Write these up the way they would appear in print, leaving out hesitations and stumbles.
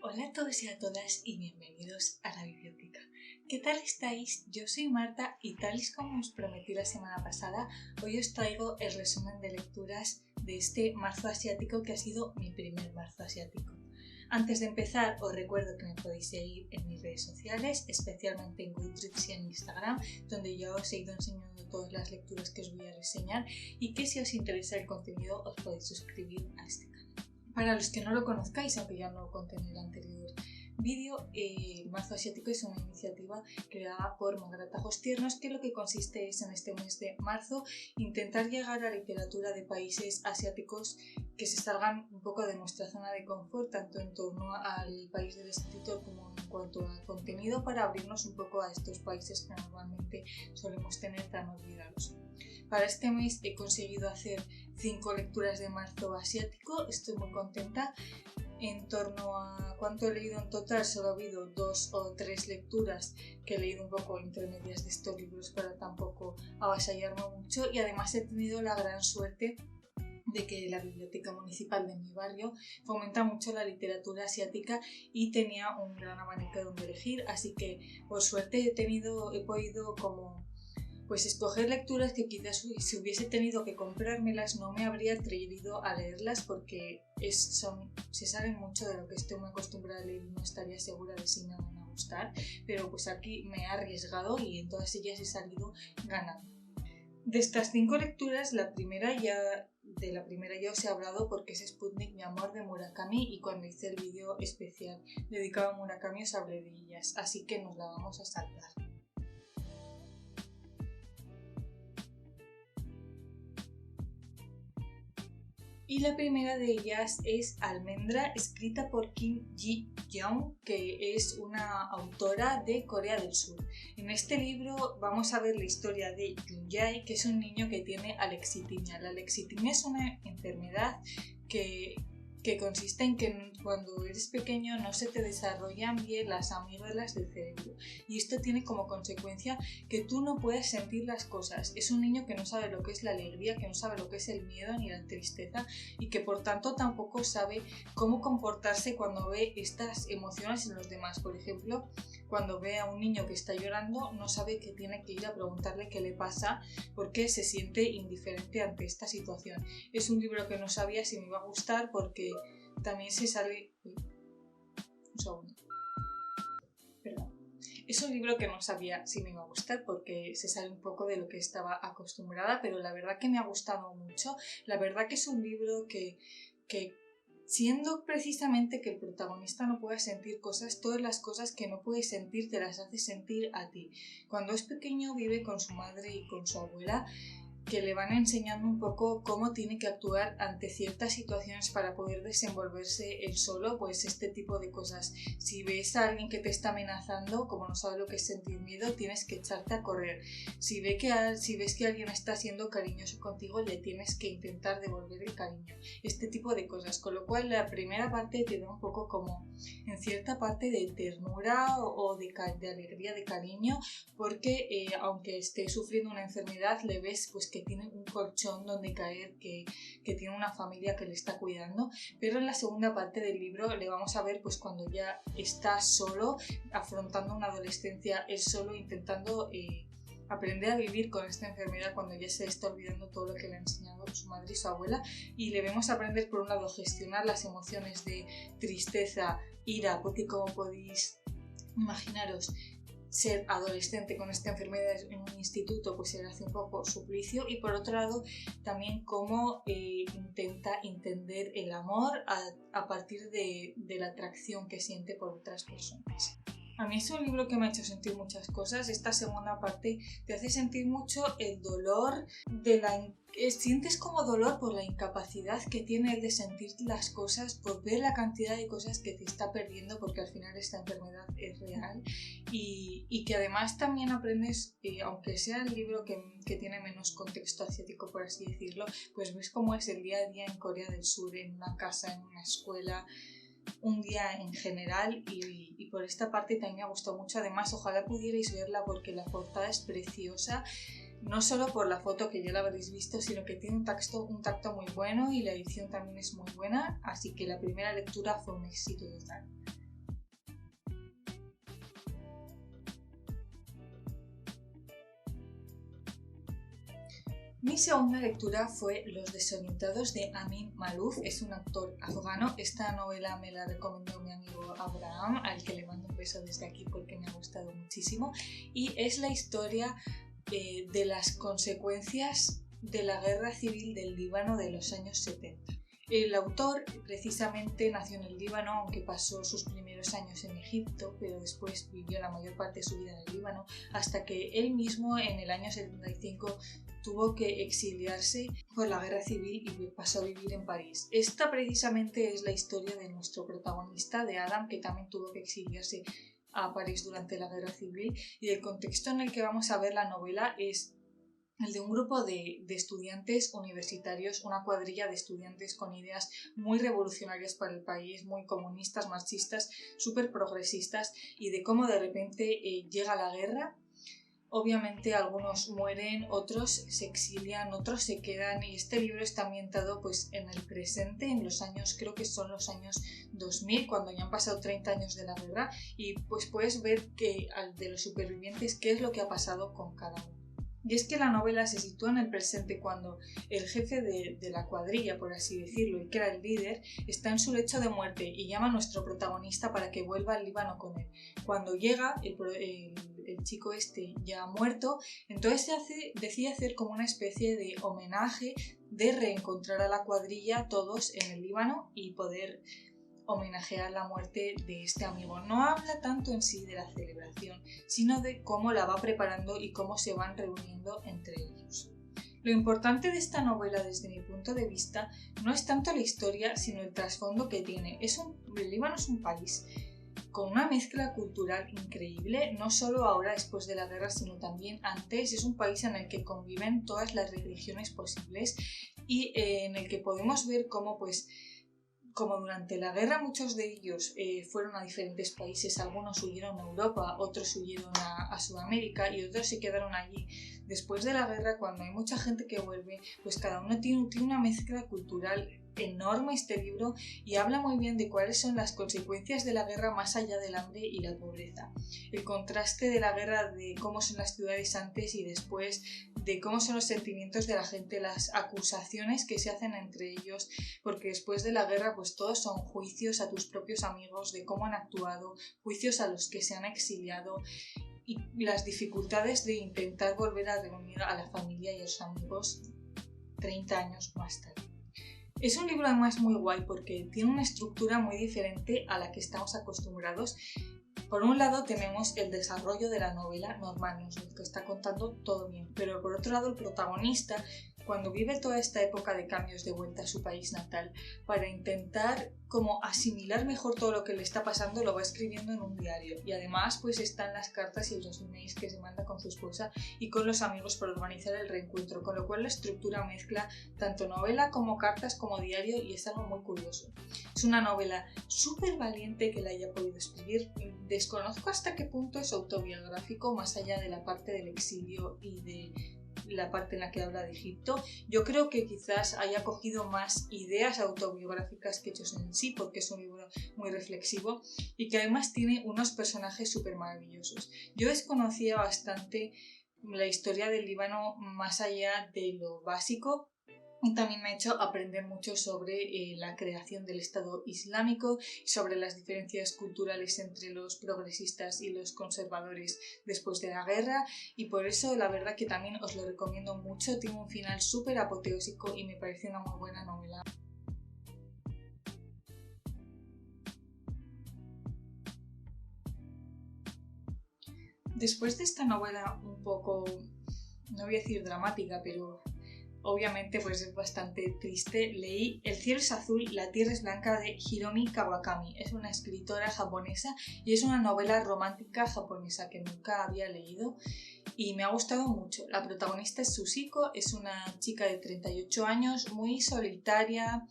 Hola a todos y a todas y bienvenidos a la biblioteca. ¿Qué tal estáis? Yo soy Marta y tal y como os prometí la semana pasada, hoy os traigo el resumen de lecturas de este marzo asiático que ha sido mi primer marzo asiático. Antes de empezar os recuerdo que me podéis seguir en mis redes sociales, especialmente en Goodreads y en Instagram, donde yo os he ido enseñando todas las lecturas que os voy a reseñar y que si os interesa el contenido os podéis suscribir a este canal. Para los que no lo conozcáis, aunque ya no lo conté en el anterior vídeo, el Marzo Asiático es una iniciativa creada por Mogratajos Tiernos que lo que consiste es en este mes de marzo intentar llegar a literatura de países asiáticos que se salgan un poco de nuestra zona de confort, tanto en torno al país del escritor como en cuanto a contenido, para abrirnos un poco a estos países que normalmente solemos tener tan olvidados. Para este mes he conseguido hacer 5 lecturas de marzo asiático, estoy muy contenta. En torno a cuánto he leído en total, solo ha habido 2 o 3 lecturas que he leído un poco entre medias de estos libros para tampoco avasallarme mucho, y además he tenido la gran suerte de que la biblioteca municipal de mi barrio fomenta mucho la literatura asiática y tenía un gran abanico donde elegir, así que por suerte he podido como escoger lecturas que quizás si hubiese tenido que comprármelas no me habría atrevido a leerlas, porque se saben mucho de lo que estoy muy acostumbrada a leer y no estaría segura de si me van a gustar, pero pues aquí me he arriesgado y en todas ellas he salido ganando. De estas 5 lecturas, de la primera ya os he hablado porque es Sputnik, mi amor, de Murakami, y cuando hice el vídeo especial dedicado a Murakami os hablé de ellas, así que nos la vamos a saltar. Y la primera de ellas es Almendra, escrita por Kim Ji-yeon, que es una autora de Corea del Sur. En este libro vamos a ver la historia de Yoon-jae, que es un niño que tiene alexitimia. La alexitimia es una enfermedad que consiste en que cuando eres pequeño no se te desarrollan bien las amígdalas del cerebro, y esto tiene como consecuencia que tú no puedes sentir las cosas. Es un niño que no sabe lo que es la alegría, que no sabe lo que es el miedo ni la tristeza, y que por tanto tampoco sabe cómo comportarse cuando ve estas emociones en los demás. Por ejemplo, cuando ve a un niño que está llorando, no sabe que tiene que ir a preguntarle qué le pasa porque se siente indiferente ante esta situación. Es un libro que no sabía si me iba a gustar porque también se sale... Un segundo. Perdón. Es un libro que no sabía si me iba a gustar porque se sale un poco de lo que estaba acostumbrada, pero la verdad que me ha gustado mucho. La verdad que es un libro que siendo precisamente que el protagonista no puede sentir cosas, todas las cosas que no puede sentir te las hace sentir a ti. Cuando es pequeño vive con su madre y con su abuela, que le van enseñando un poco cómo tiene que actuar ante ciertas situaciones para poder desenvolverse él solo, pues este tipo de cosas. Si ves a alguien que te está amenazando, como no sabe lo que es sentir miedo, tienes que echarte a correr. Si ves que alguien está siendo cariñoso contigo, le tienes que intentar devolver el cariño. Este tipo de cosas, con lo cual la primera parte te da un poco como en cierta parte de ternura o de alegría, de cariño, porque aunque esté sufriendo una enfermedad, le ves pues que tiene un colchón donde caer, que tiene una familia que le está cuidando. Pero en la segunda parte del libro le vamos a ver pues cuando ya está solo, afrontando una adolescencia él solo, intentando aprender a vivir con esta enfermedad cuando ya se está olvidando todo lo que le han enseñado su madre y su abuela, y le vemos aprender por un lado a gestionar las emociones de tristeza, ira, porque como podéis imaginaros, ser adolescente con esta enfermedad en un instituto pues se le hace un poco suplicio, y por otro lado también cómo intenta entender el amor a partir de la atracción que siente por otras personas. A mí es un libro que me ha hecho sentir muchas cosas. Esta segunda parte te hace sentir mucho el dolor sientes como dolor por la incapacidad que tiene de sentir las cosas, por ver la cantidad de cosas que te está perdiendo, porque al final esta enfermedad es real, y que además también aprendes, aunque sea el libro que tiene menos contexto asiático, por así decirlo, pues ves cómo es el día a día en Corea del Sur, en una casa, en una escuela, un día en general, y por esta parte también me ha gustado mucho. Además, ojalá pudierais verla porque la portada es preciosa, no solo por la foto que ya la habréis visto, sino que tiene un tacto muy bueno y la edición también es muy buena, así que la primera lectura fue un éxito total. Mi segunda lectura fue Los desorientados de Amin Maalouf, es un autor afgano. Esta novela me la recomendó mi amigo Abraham, al que le mando un beso desde aquí porque me ha gustado muchísimo, y es la historia de las consecuencias de la guerra civil del Líbano de los años 70. El autor precisamente nació en el Líbano, aunque pasó sus primeros años en Egipto, pero después vivió la mayor parte de su vida en el Líbano, hasta que él mismo en el año 75 tuvo que exiliarse por la guerra civil y pasó a vivir en París. Esta precisamente es la historia de nuestro protagonista, de Adam, que también tuvo que exiliarse a París durante la guerra civil, y el contexto en el que vamos a ver la novela es el de un grupo de estudiantes universitarios, una cuadrilla de estudiantes con ideas muy revolucionarias para el país, muy comunistas, marxistas, súper progresistas, y de cómo de repente llega la guerra. Obviamente algunos mueren, otros se exilian, otros se quedan, y este libro está ambientado pues en el presente, en los años, creo que son los años 2000, cuando ya han pasado 30 años de la guerra, y pues puedes ver que de los supervivientes qué es lo que ha pasado con cada uno. Y es que la novela se sitúa en el presente cuando el jefe de la cuadrilla, por así decirlo, y que era el líder, está en su lecho de muerte y llama a nuestro protagonista para que vuelva al Líbano con él. Cuando llega, el chico este ya ha muerto, entonces decide hacer como una especie de homenaje, de reencontrar a la cuadrilla todos en el Líbano y poder homenajear la muerte de este amigo. No habla tanto en sí de la celebración, sino de cómo la va preparando y cómo se van reuniendo entre ellos. Lo importante de esta novela, desde mi punto de vista, no es tanto la historia, sino el trasfondo que tiene. El Líbano es un país con una mezcla cultural increíble, no solo ahora después de la guerra, sino también antes. Es un país en el que conviven todas las religiones posibles y en el que podemos ver cómo como durante la guerra muchos de ellos fueron a diferentes países, algunos huyeron a Europa, otros huyeron a Sudamérica y otros se quedaron allí. Después de la guerra, cuando hay mucha gente que vuelve, pues cada uno tiene una mezcla cultural enorme este libro, y habla muy bien de cuáles son las consecuencias de la guerra más allá del hambre y la pobreza. El contraste de la guerra, de cómo son las ciudades antes y después, de cómo son los sentimientos de la gente, las acusaciones que se hacen entre ellos, porque después de la guerra pues todos son juicios a tus propios amigos de cómo han actuado, juicios a los que se han exiliado, y las dificultades de intentar volver a reunir a la familia y a los amigos 30 años más tarde. Es un libro además muy guay porque tiene una estructura muy diferente a la que estamos acostumbrados. Por un lado tenemos el desarrollo de la novela normal, nos lo está contando todo bien, pero por otro lado el protagonista, cuando vive toda esta época de cambios de vuelta a su país natal, para intentar como asimilar mejor todo lo que le está pasando, lo va escribiendo en un diario. Y además pues están las cartas y los emails que se manda con su esposa y con los amigos para organizar el reencuentro, con lo cual la estructura mezcla tanto novela como cartas como diario, y es algo muy curioso. Es una novela súper valiente que la haya podido escribir. Desconozco hasta qué punto es autobiográfico, más allá de la parte del exilio y de la parte en la que habla de Egipto. Yo creo que quizás haya cogido más ideas autobiográficas que hechos en sí, porque es un libro muy reflexivo y que además tiene unos personajes súper maravillosos. Yo desconocía bastante la historia del Líbano más allá de lo básico, y también me ha hecho aprender mucho sobre la creación del Estado Islámico, sobre las diferencias culturales entre los progresistas y los conservadores después de la guerra, y por eso la verdad que también os lo recomiendo mucho. Tiene un final súper apoteósico y me parece una muy buena novela. Después de esta novela un poco, no voy a decir dramática, pero obviamente pues es bastante triste, leí El cielo es azul, la tierra es blanca de Hiromi Kawakami. Es una escritora japonesa y es una novela romántica japonesa que nunca había leído y me ha gustado mucho. La protagonista es Susiko, es una chica de 38 años, muy solitaria.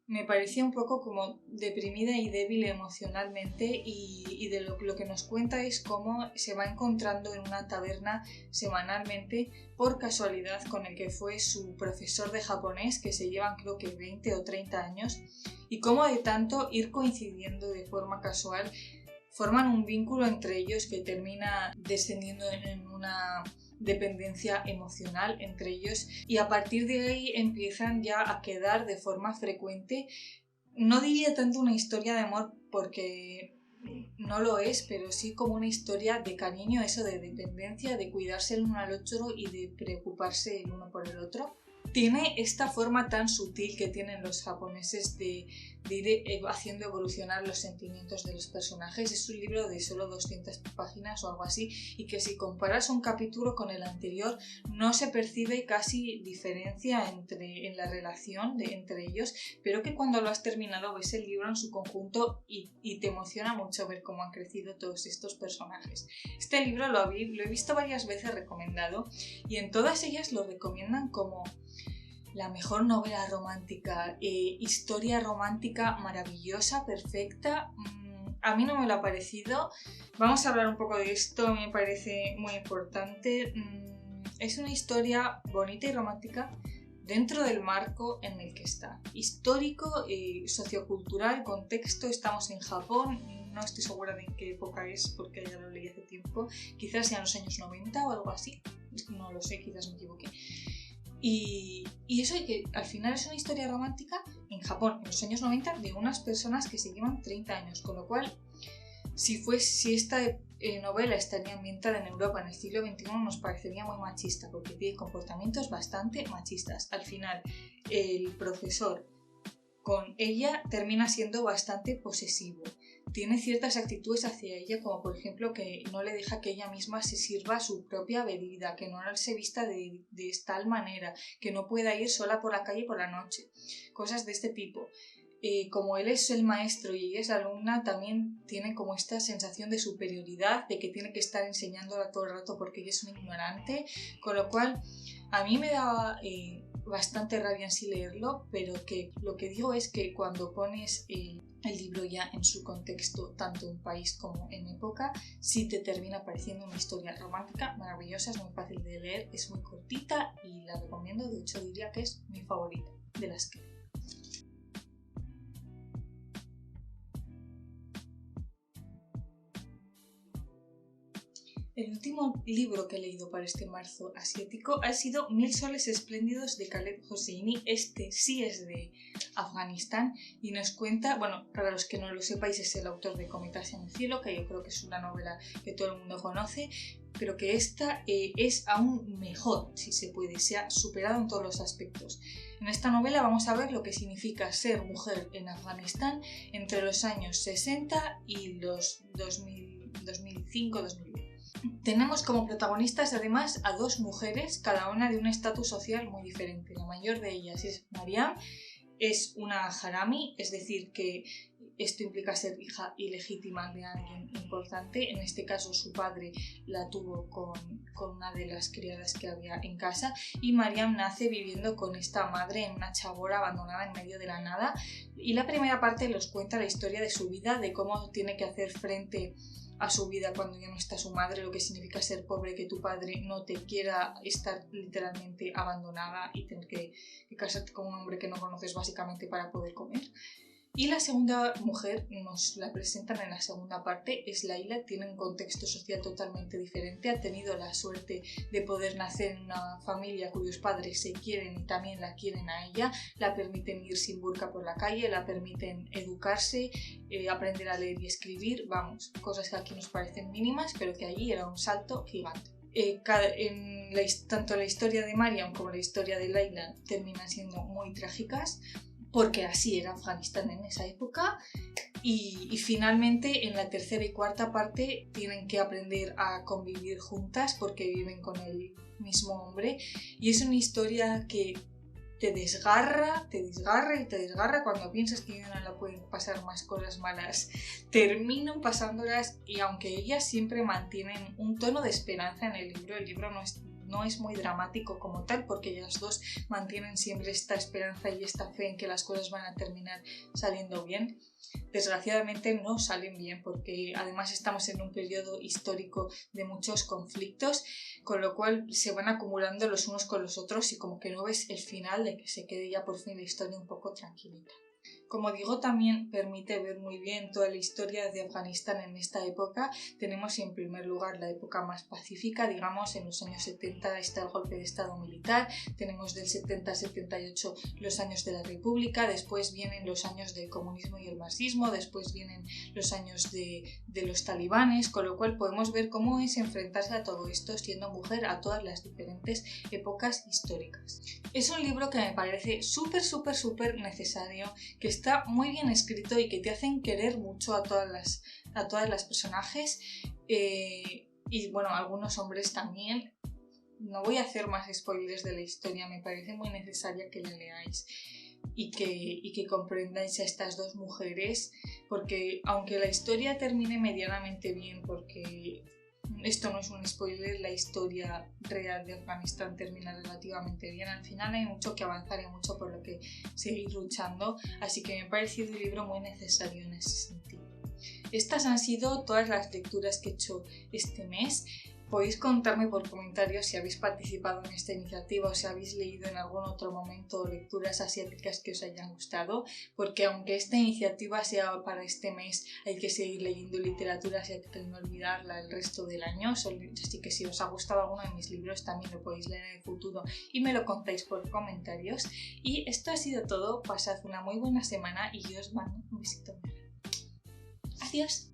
Me parecía un poco como deprimida y débil emocionalmente, y de lo que nos cuenta es cómo se va encontrando en una taberna semanalmente por casualidad con el que fue su profesor de japonés, que se llevan creo que 20 o 30 años, y cómo de tanto ir coincidiendo de forma casual forman un vínculo entre ellos que termina descendiendo en una dependencia emocional entre ellos, y a partir de ahí empiezan ya a quedar de forma frecuente. No diría tanto una historia de amor porque no lo es, pero sí como una historia de cariño, eso de dependencia, de cuidarse el uno al otro y de preocuparse el uno por el otro. Tiene esta forma tan sutil que tienen los japoneses de ir haciendo evolucionar los sentimientos de los personajes. Es un libro de solo 200 páginas o algo así, y que si comparas un capítulo con el anterior no se percibe casi diferencia en la relación entre ellos, pero que cuando lo has terminado ves el libro en su conjunto y te emociona mucho ver cómo han crecido todos estos personajes. Este libro lo he visto varias veces recomendado, y en todas ellas lo recomiendan como la mejor novela romántica, historia romántica maravillosa, perfecta. A mí no me lo ha parecido. Vamos a hablar un poco de esto, me parece muy importante. Es una historia bonita y romántica dentro del marco en el que está. Histórico, sociocultural, contexto, estamos en Japón. No estoy segura de en qué época es porque ya lo leí hace tiempo. Quizás sean los años 90 o algo así. No lo sé, quizás me equivoqué. Y eso que al final es una historia romántica en Japón, en los años 90, de unas personas que se llevan 30 años, con lo cual, si esta novela estaría ambientada en Europa en el siglo XXI, nos parecería muy machista, porque tiene comportamientos bastante machistas. Al final, el profesor con ella termina siendo bastante posesivo. Tiene ciertas actitudes hacia ella, como por ejemplo que no le deja que ella misma se sirva su propia bebida, que no se vista de tal manera, que no pueda ir sola por la calle por la noche, cosas de este tipo. Como él es el maestro y ella es la alumna, también tiene como esta sensación de superioridad, de que tiene que estar enseñándola todo el rato porque ella es una ignorante, con lo cual a mí me da bastante rabia en sí leerlo, pero que lo que digo es que cuando pones el libro ya en su contexto, tanto en país como en época, sí te termina pareciendo una historia romántica maravillosa, es muy fácil de leer, es muy cortita y la recomiendo. De hecho diría que es mi favorita de las que... El último libro que he leído para este marzo asiático ha sido 1000 soles espléndidos de Khaled Hosseini. Este sí es de Afganistán y nos cuenta, bueno, para los que no lo sepáis, es el autor de Cometas en el cielo, que yo creo que es una novela que todo el mundo conoce, pero que esta es aún mejor, si se puede, se ha superado en todos los aspectos. En esta novela vamos a ver lo que significa ser mujer en Afganistán entre los años 60 y los 2005-2010. Tenemos como protagonistas además a dos mujeres, cada una de un estatus social muy diferente. La mayor de ellas es Mariam, es una harami, es decir, que esto implica ser hija ilegítima de alguien importante. En este caso su padre la tuvo con una de las criadas que había en casa, y Mariam nace viviendo con esta madre en una chabola abandonada en medio de la nada. Y la primera parte nos cuenta la historia de su vida, de cómo tiene que hacer frente a su vida cuando ya no está su madre, lo que significa ser pobre, que tu padre no te quiera, estar literalmente abandonada y tener que casarte con un hombre que no conoces básicamente para poder comer. Y la segunda mujer, nos la presentan en la segunda parte, es Laila. Tiene un contexto social totalmente diferente, ha tenido la suerte de poder nacer en una familia cuyos padres se quieren y también la quieren a ella, la permiten ir sin burka por la calle, la permiten educarse, aprender a leer y escribir, vamos, cosas que aquí nos parecen mínimas, pero que allí era un salto gigante. Tanto la historia de Mariam como la historia de Laila terminan siendo muy trágicas, porque así era Afganistán en esa época, y finalmente en la tercera y cuarta parte tienen que aprender a convivir juntas porque viven con el mismo hombre, y es una historia que te desgarra cuando piensas que ya no la pueden pasar más cosas malas. Terminan pasándolas, y aunque ellas siempre mantienen un tono de esperanza en el libro no es muy dramático como tal, porque ellas dos mantienen siempre esta esperanza y esta fe en que las cosas van a terminar saliendo bien. Desgraciadamente no salen bien, porque además estamos en un periodo histórico de muchos conflictos, con lo cual se van acumulando los unos con los otros y como que no ves el final de que se quede ya por fin la historia un poco tranquilita. Como digo, también permite ver muy bien toda la historia de Afganistán en esta época. Tenemos en primer lugar la época más pacífica, digamos, en los años 70 está el golpe de estado militar, tenemos del 70 al 78 los años de la República, después vienen los años del comunismo y el marxismo, después vienen los años de los talibanes, con lo cual podemos ver cómo es enfrentarse a todo esto siendo mujer a todas las diferentes épocas históricas. Es un libro que me parece súper necesario, que está muy bien escrito y que te hacen querer mucho a todas las personajes y bueno, algunos hombres también. No voy a hacer más spoilers de la historia, me parece muy necesaria que la leáis y que comprendáis a estas dos mujeres, porque aunque la historia termine medianamente bien, porque esto no es un spoiler, la historia real de Afganistán termina relativamente bien. Al final hay mucho que avanzar y mucho por lo que seguir luchando, así que me ha parecido un libro muy necesario en ese sentido. Estas han sido todas las lecturas que he hecho este mes. Podéis contarme por comentarios si habéis participado en esta iniciativa o si habéis leído en algún otro momento lecturas asiáticas que os hayan gustado, porque aunque esta iniciativa sea para este mes, hay que seguir leyendo literatura asiática y no olvidarla el resto del año. Así que si os ha gustado alguno de mis libros también lo podéis leer en el futuro y me lo contáis por comentarios. Y esto ha sido todo, pasad una muy buena semana y yo os mando un besito. Adiós.